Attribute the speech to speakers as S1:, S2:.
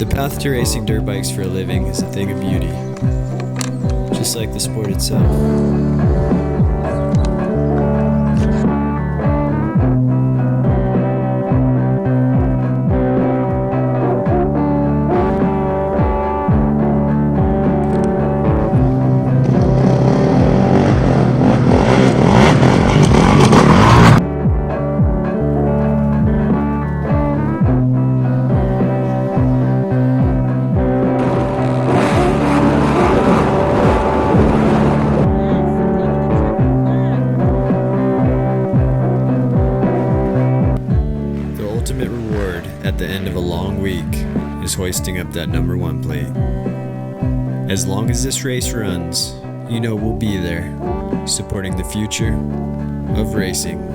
S1: The path to racing dirt bikes for a living is a thing of beauty, just like the sport itself. The ultimate reward at the end of a long week is hoisting up that number 1 plate. As long as this race runs, you know we'll be there, supporting the future of racing.